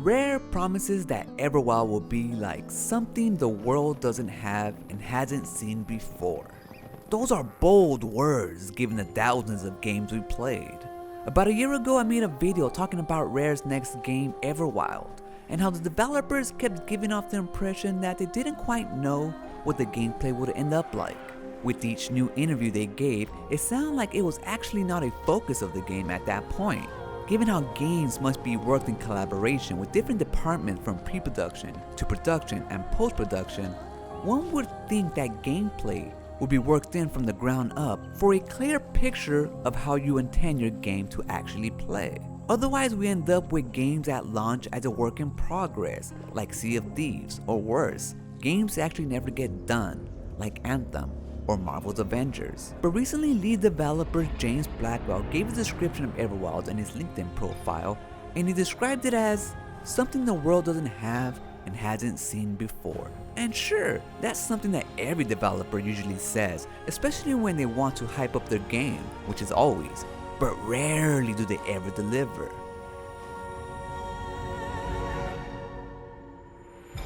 Rare promises that Everwild will be like something the world doesn't have and hasn't seen before. Those are bold words given the thousands of games we played. About a year ago I made a video talking about Rare's next game, Everwild, and how the developers kept giving off the impression that they didn't quite know what the gameplay would end up like. With each new interview they gave, it sounded like it was actually not a focus of the game at that point. Given how games must be worked in collaboration with different departments from pre-production to production and post-production, one would think that gameplay would be worked in from the ground up for a clear picture of how you intend your game to actually play. Otherwise, we end up with games at launch as a work in progress, like Sea of Thieves, or worse, games that actually never get done, like Anthem or Marvel's Avengers. But recently, lead developer James Blackwell gave a description of Everwild in his LinkedIn profile, and he described it as something the world doesn't have and hasn't seen before. And sure, that's something that every developer usually says, especially when they want to hype up their game, which is always, but rarely do they ever deliver.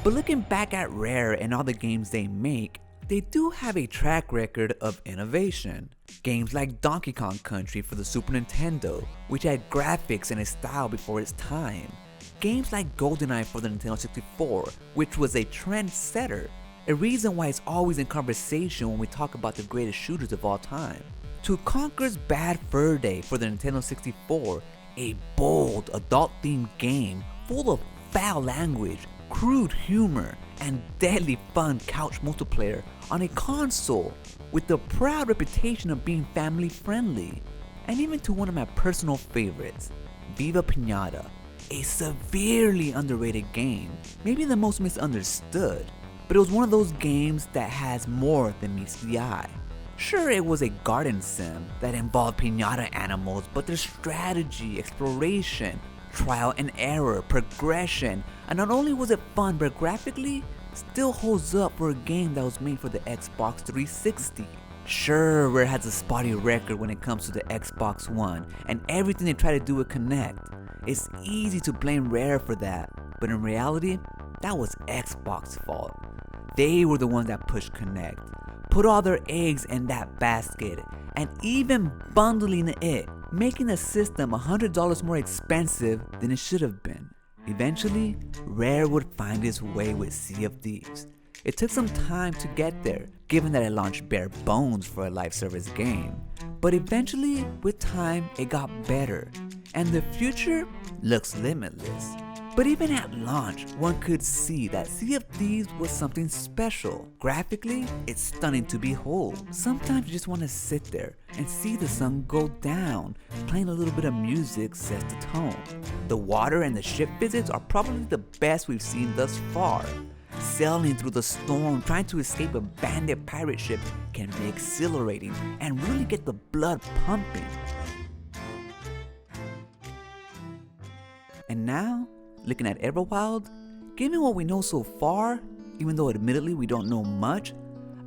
But looking back at Rare and all the games they make, they do have a track record of innovation. Games like Donkey Kong Country for the Super Nintendo, which had graphics and a style before its time. Games like GoldenEye for the Nintendo 64, which was a trendsetter, a reason why it's always in conversation when we talk about the greatest shooters of all time. To Conker's Bad Fur Day for the Nintendo 64, a bold, adult-themed game full of foul language, crude humor, and deadly fun couch multiplayer on a console with the proud reputation of being family friendly. And even to one of my personal favorites, Viva Pinata, a severely underrated game, maybe the most misunderstood, but it was one of those games that has more than meets the eye. Sure, it was a garden sim that involved pinata animals, but there's strategy, exploration, trial and error, progression, and not only was it fun, but graphically still holds up for a game that was made for the Xbox 360. Sure, Rare has a spotty record when it comes to the Xbox One, and everything they try to do with Kinect. It's easy to blame Rare for that, but in reality, that was Xbox's fault. They were the ones that pushed Kinect, put all their eggs in that basket, and even bundling it, making the system $100 more expensive than it should have been. Eventually, Rare would find its way with Sea of Thieves. It took some time to get there, given that it launched bare bones for a live service game. But eventually, with time, it got better, and the future looks limitless. But even at launch, one could see that Sea of Thieves was something special. Graphically, it's stunning to behold. Sometimes you just want to sit there and see the sun go down. Playing a little bit of music sets the tone. The water and the ship physics are probably the best we've seen thus far. Sailing through the storm, trying to escape a bandit pirate ship can be exhilarating and really get the blood pumping. And now, looking at Everwild, given what we know so far, even though admittedly we don't know much,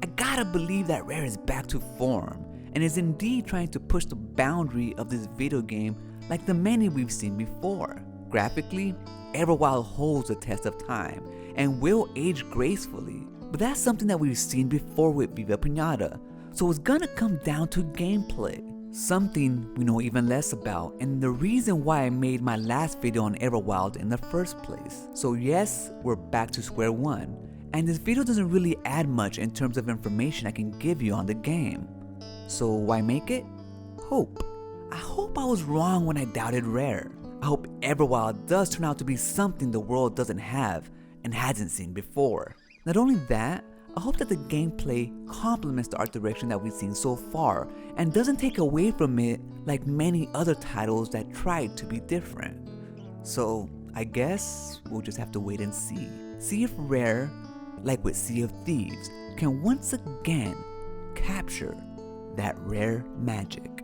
I gotta believe that Rare is back to form and is indeed trying to push the boundary of this video game like the many we've seen before. Graphically, Everwild holds the test of time and will age gracefully, but that's something that we've seen before with Viva Pinata, so it's gonna come down to gameplay. Something we know even less about, and the reason why I made my last video on Everwild in the first place. So yes, we're back to square one, and this video doesn't really add much in terms of information I can give you on the game. So why make it? Hope. I hope I was wrong when I doubted Rare. I hope Everwild does turn out to be something the world doesn't have and hasn't seen before. Not only that, I hope that the gameplay complements the art direction that we've seen so far and doesn't take away from it like many other titles that tried to be different. So I guess we'll just have to wait and see. See if Rare, like with Sea of Thieves, can once again capture that rare magic.